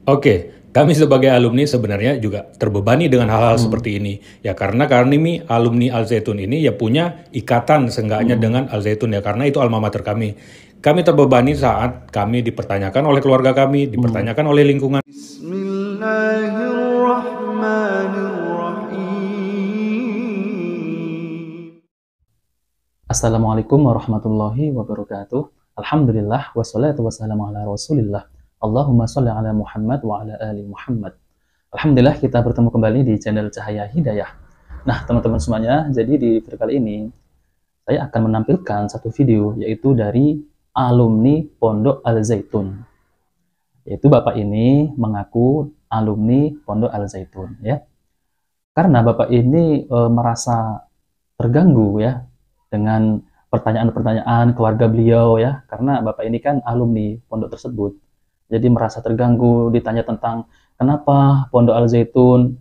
Oke, kami sebagai alumni sebenarnya juga terbebani dengan hal-hal seperti ini. Ya karena kami alumni Al Zaitun ini ya punya ikatan seenggaknya dengan Al Zaitun ya karena itu alma mater kami. Kami terbebani saat kami dipertanyakan oleh keluarga kami, dipertanyakan oleh lingkungan. Assalamualaikum warahmatullahi wabarakatuh. Alhamdulillah wassalatu wassalamu ala Rasulillah. Allahumma sholli ala Muhammad wa ala ali Muhammad. Alhamdulillah kita bertemu kembali di channel Cahaya Hidayah. Nah, teman-teman semuanya, jadi di video kali ini saya akan menampilkan satu video yaitu dari alumni Pondok Al Zaitun. Yaitu Bapak ini mengaku alumni Pondok Al Zaitun ya. Karena Bapak ini merasa terganggu ya dengan pertanyaan-pertanyaan keluarga beliau ya, karena Bapak ini kan alumni pondok tersebut. Jadi merasa terganggu ditanya tentang kenapa Pondok Al Zaitun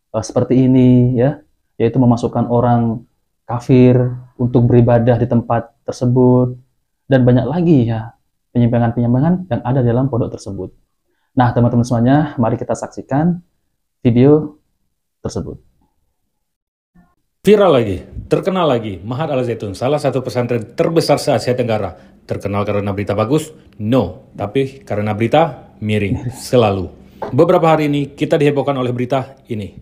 seperti ini ya, yaitu memasukkan orang kafir untuk beribadah di tempat tersebut dan banyak lagi ya penyimpangan-penyimpangan yang ada dalam pondok tersebut. Nah, teman-teman semuanya, mari kita saksikan video tersebut. Viral lagi, terkenal lagi, Mahat Al Zaitun, salah satu pesantren terbesar se-Asia Tenggara. Terkenal karena berita bagus? No, tapi karena berita miring, selalu. Beberapa hari ini kita dihebohkan oleh berita ini.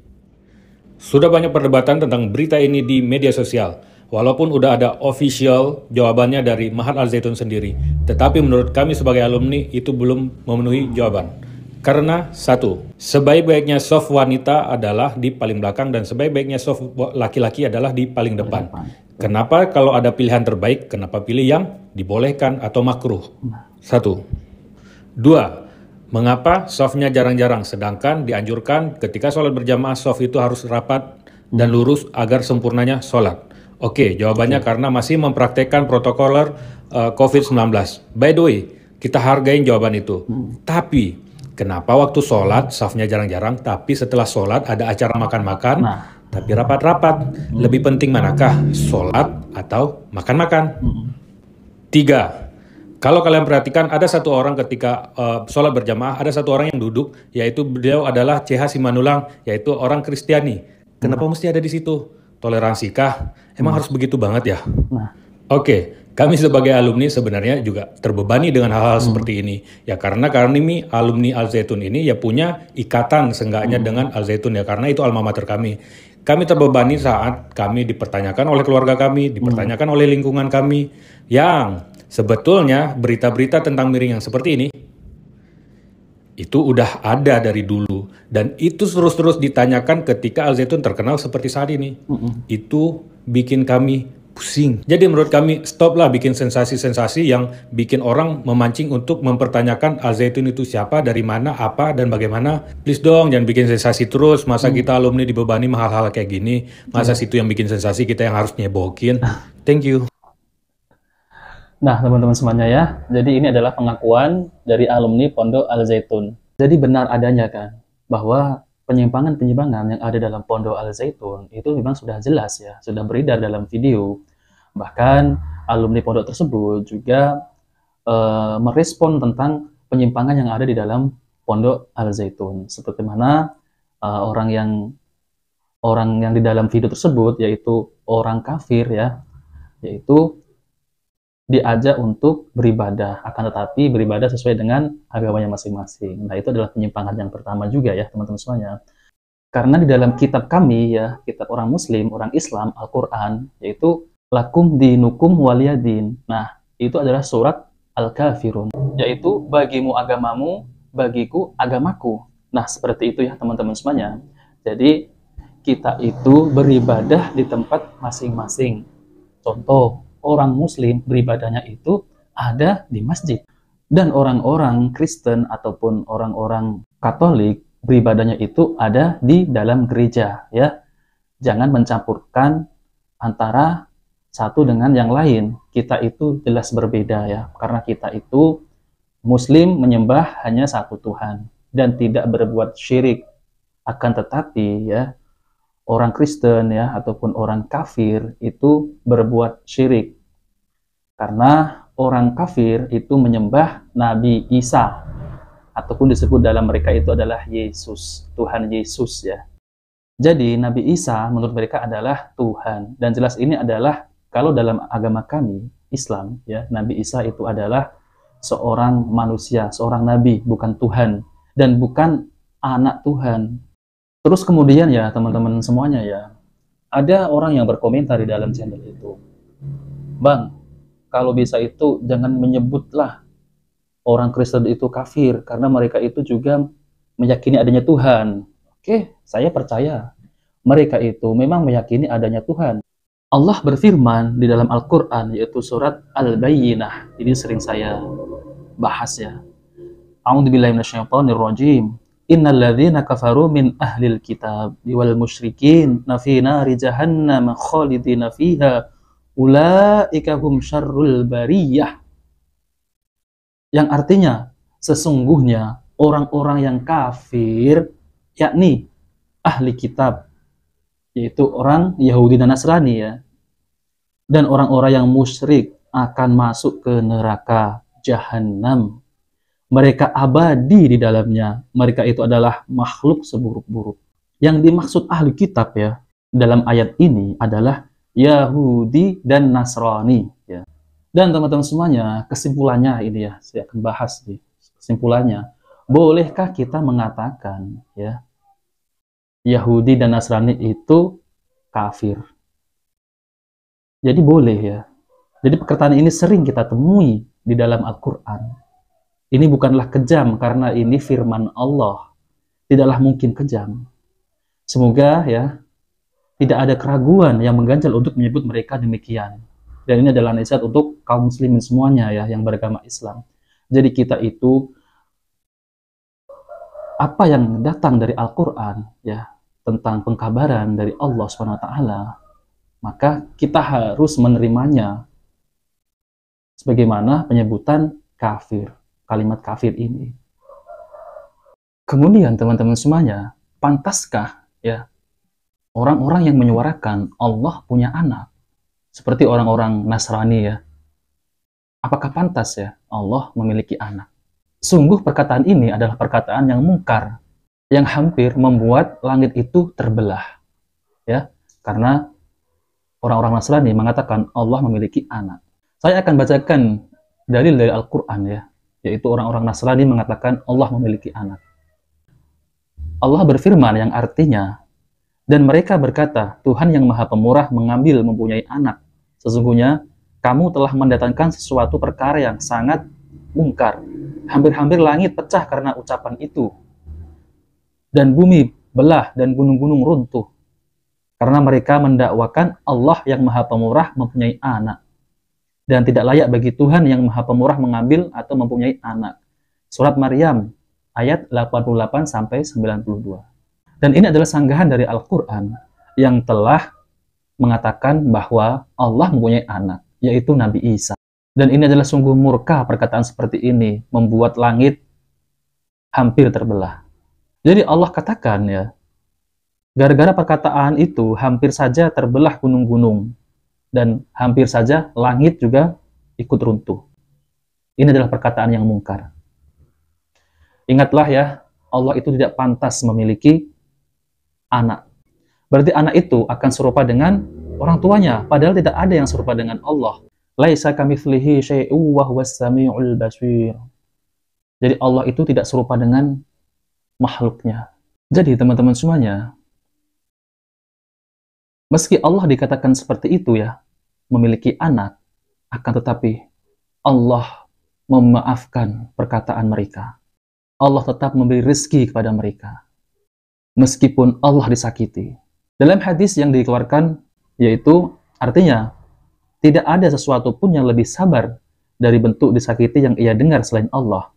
Sudah banyak perdebatan tentang berita ini di media sosial. Walaupun udah ada official jawabannya dari Mahat Al Zaitun sendiri. Tetapi menurut kami sebagai alumni itu belum memenuhi jawaban. Karena satu, sebaik-baiknya soft wanita adalah di paling belakang dan sebaik-baiknya soft laki-laki adalah di paling depan. Kenapa kalau ada pilihan terbaik, kenapa pilih yang dibolehkan atau makruh? Satu. Dua, mengapa softnya jarang-jarang sedangkan dianjurkan ketika sholat berjamaah soft itu harus rapat dan lurus agar sempurnanya sholat? Oke, jawabannya karena masih mempraktekkan protokol COVID-19. By the way, kita hargain jawaban itu. Tapi kenapa waktu sholat, safnya jarang-jarang, tapi setelah sholat ada acara makan-makan, tapi rapat-rapat. Lebih penting manakah, sholat atau makan-makan? Tiga, kalau kalian perhatikan ada satu orang ketika sholat berjamaah, ada satu orang yang duduk, yaitu beliau adalah CH Simanulang, yaitu orang Kristiani. Kenapa mesti ada di situ? Toleransikah? Emang harus begitu banget ya? Oke. Kami sebagai alumni sebenarnya juga terbebani dengan hal-hal seperti ini. Ya karena kami alumni Al Zaitun ini ya punya ikatan seenggaknya dengan Al Zaitun ya karena itu alma mater kami. Kami terbebani saat kami dipertanyakan oleh keluarga kami, dipertanyakan oleh lingkungan kami yang sebetulnya berita-berita tentang miring yang seperti ini itu udah ada dari dulu dan itu terus-terus ditanyakan ketika Al Zaitun terkenal seperti saat ini. Itu bikin kami pusing. Jadi menurut kami stoplah bikin sensasi-sensasi yang bikin orang memancing untuk mempertanyakan Al Zaitun itu siapa, dari mana, apa, dan bagaimana. Please dong jangan bikin sensasi terus. Masa kita alumni dibebani hal-hal kayak gini. Masa situ yang bikin sensasi kita yang harus nyebokin. Thank you. Nah, teman-teman semuanya ya, jadi ini adalah pengakuan dari alumni Pondok Al Zaitun. Jadi benar adanya kan, bahwa penyimpangan-penyimpangan yang ada dalam Pondok Al Zaitun itu memang sudah jelas ya, sudah beredar dalam video. Bahkan alumni pondok tersebut juga merespon tentang penyimpangan yang ada di dalam Pondok Al Zaitun. Seperti mana orang yang di dalam video tersebut, yaitu orang kafir ya, yaitu diajak untuk beribadah, akan tetapi beribadah sesuai dengan agamanya masing-masing. Nah, itu adalah penyimpangan yang pertama juga ya, teman-teman semuanya. Karena di dalam kitab kami ya, kitab orang Muslim, orang Islam, Al-Quran, yaitu lakum dinukum waliyadin. Nah, itu adalah surat Al-Kafirun, yaitu bagimu agamamu, bagiku agamaku. Nah, seperti itu ya, teman-teman semuanya. Jadi, kita itu beribadah di tempat masing-masing. Contoh, orang Muslim beribadahnya itu ada di masjid. Dan orang-orang Kristen ataupun orang-orang Katolik beribadahnya itu ada di dalam gereja. Ya, jangan mencampurkan antara satu dengan yang lain. Kita itu jelas berbeda ya, karena kita itu Muslim menyembah hanya satu Tuhan dan tidak berbuat syirik. Akan tetapi ya, orang Kristen ya ataupun orang kafir itu berbuat syirik. Karena orang kafir itu menyembah Nabi Isa. ataupun disebut dalam mereka itu adalah Yesus, Tuhan Yesus ya. Jadi Nabi Isa menurut mereka adalah Tuhan, dan jelas ini adalah kalau dalam agama kami Islam ya, Nabi Isa itu adalah seorang manusia, seorang nabi, bukan Tuhan dan bukan anak Tuhan. Terus kemudian ya teman-teman semuanya ya, ada orang yang berkomentar di dalam channel itu, Bang, kalau bisa itu jangan menyebutlah orang Kristen itu kafir, karena mereka itu juga meyakini adanya Tuhan. Oke, saya percaya mereka itu memang meyakini adanya Tuhan. Allah berfirman di dalam Al-Quran, yaitu surat Al-Bayyinah. Ini sering saya bahas ya. A'udzubillahi minasyaitonirrajim. Innal ladzina kafaru min ahlil kitab wal musyrikin fi nari jahannam khalidina fiha ulaika hum syarrul bariyah. Yang artinya sesungguhnya orang-orang yang kafir, yakni ahli kitab, yaitu orang Yahudi dan Nasrani ya, dan orang-orang yang musyrik akan masuk ke neraka Jahannam. Mereka abadi di dalamnya. Mereka itu adalah makhluk seburuk-buruk. Yang dimaksud ahli kitab ya dalam ayat ini adalah Yahudi dan Nasrani ya. Dan teman-teman semuanya, kesimpulannya ini ya, saya akan bahas nih. Kesimpulannya, bolehkah kita mengatakan ya Yahudi dan Nasrani itu kafir? Jadi boleh ya. Jadi perkataan ini sering kita temui di dalam Al-Quran. Ini bukanlah kejam karena ini firman Allah. Tidaklah mungkin kejam. Semoga ya tidak ada keraguan yang mengganjal untuk menyebut mereka demikian. Dan ini adalah nasihat untuk kaum muslimin semuanya ya yang beragama Islam. Jadi kita itu apa yang datang dari Al-Quran ya tentang pengkabaran dari Allah SWT, maka kita harus menerimanya sebagaimana penyebutan kafir, kalimat kafir ini. Kemudian teman-teman semuanya, pantaskah ya orang-orang yang menyuarakan Allah punya anak seperti orang-orang Nasrani ya, apakah pantas ya Allah memiliki anak? Sungguh perkataan ini adalah perkataan yang mungkar, yang hampir membuat langit itu terbelah ya, karena orang-orang Nasrani mengatakan Allah memiliki anak. Saya akan bacakan dalil dari Al-Quran ya, yaitu orang-orang Nasrani mengatakan Allah memiliki anak. Allah berfirman yang artinya, dan mereka berkata, Tuhan yang Maha Pemurah mengambil mempunyai anak. Sesungguhnya kamu telah mendatangkan sesuatu perkara yang sangat mungkar. Hampir-hampir langit pecah karena ucapan itu. Dan bumi belah dan gunung-gunung runtuh. Karena mereka mendakwakan Allah yang Maha Pemurah mempunyai anak. Dan tidak layak bagi Tuhan yang Maha Pemurah mengambil atau mempunyai anak. Surat Maryam ayat 88-92. Dan ini adalah sanggahan dari Al-Quran yang telah mengatakan bahwa Allah mempunyai anak, yaitu Nabi Isa. Dan ini adalah sungguh murka perkataan seperti ini, membuat langit hampir terbelah. Jadi Allah katakan ya, gara-gara perkataan itu hampir saja terbelah gunung-gunung. Dan hampir saja langit juga ikut runtuh. Ini adalah perkataan yang mungkar. Ingatlah ya, Allah itu tidak pantas memiliki anak. Berarti anak itu akan serupa dengan orang tuanya, padahal tidak ada yang serupa dengan Allah. Laisa kamitslihi syai'un wa huwas samiul basir. Jadi Allah itu tidak serupa dengan makhluknya. Jadi teman-teman semuanya, meski Allah dikatakan seperti itu ya, memiliki anak, akan tetapi Allah memaafkan perkataan mereka. Allah tetap memberi rezeki kepada mereka. Meskipun Allah disakiti. Dalam hadis yang dikeluarkan, yaitu artinya, tidak ada sesuatu pun yang lebih sabar dari bentuk disakiti yang ia dengar selain Allah.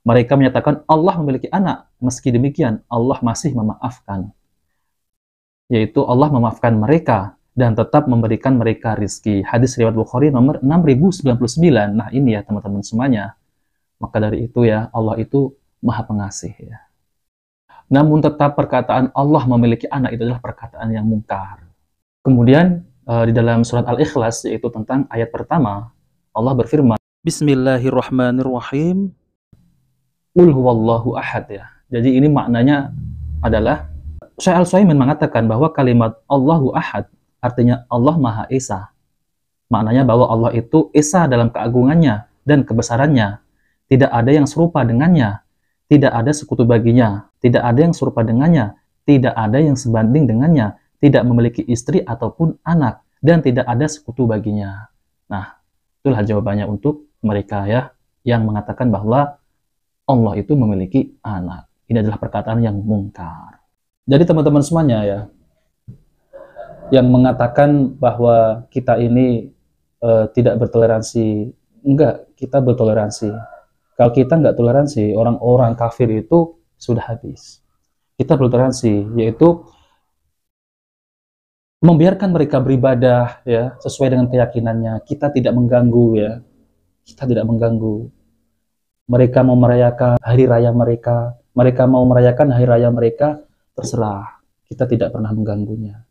Mereka menyatakan Allah memiliki anak, meski demikian Allah masih memaafkan. Yaitu Allah memaafkan mereka dan tetap memberikan mereka rizki. Hadis riwayat Bukhari nomor 6099. Nah ini ya teman-teman semuanya. Maka dari itu ya, Allah itu Maha Pengasih ya. Namun tetap perkataan Allah memiliki anak itu adalah perkataan yang mungkar. Kemudian di dalam surat Al-Ikhlas, yaitu tentang ayat pertama, Allah berfirman, Bismillahirrahmanirrahim. Qul huwallahu ahad ya. Jadi ini maknanya adalah Syekh Al-Utsaimin mengatakan bahwa kalimat Allahu ahad artinya Allah Maha Esa. Maknanya bahwa Allah itu esa dalam keagungannya dan kebesarannya. Tidak ada yang serupa dengannya. Tidak ada sekutu baginya. Tidak ada yang serupa dengannya. Tidak ada yang sebanding dengannya. Tidak memiliki istri ataupun anak. Dan tidak ada sekutu baginya. Nah, itulah jawabannya untuk mereka ya, yang mengatakan bahwa Allah itu memiliki anak. Ini adalah perkataan yang mungkar. Jadi teman-teman semuanya ya, yang mengatakan bahwa kita ini tidak bertoleransi, enggak, kita bertoleransi. Kalau kita enggak toleransi, orang-orang kafir itu sudah habis. Kita bertoleransi, yaitu membiarkan mereka beribadah ya sesuai dengan keyakinannya. Kita tidak mengganggu ya. Kita tidak mengganggu. Mereka mau merayakan hari raya mereka, mereka mau merayakan hari raya mereka, terserah. Kita tidak pernah mengganggunya.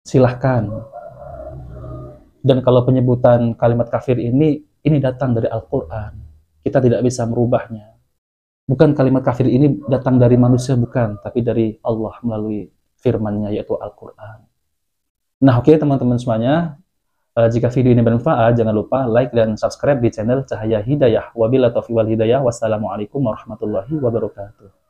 Silahkan. Dan kalau penyebutan kalimat kafir ini datang dari Al-Quran. Kita tidak bisa merubahnya. Bukan kalimat kafir ini datang dari manusia, bukan. Tapi dari Allah melalui firman-Nya, yaitu Al-Quran. Nah, oke teman-teman semuanya. Jika video ini bermanfaat, jangan lupa like dan subscribe di channel Cahaya Hidayah. Wabillahi taufiq wal hidayah. Wassalamualaikum warahmatullahi wabarakatuh.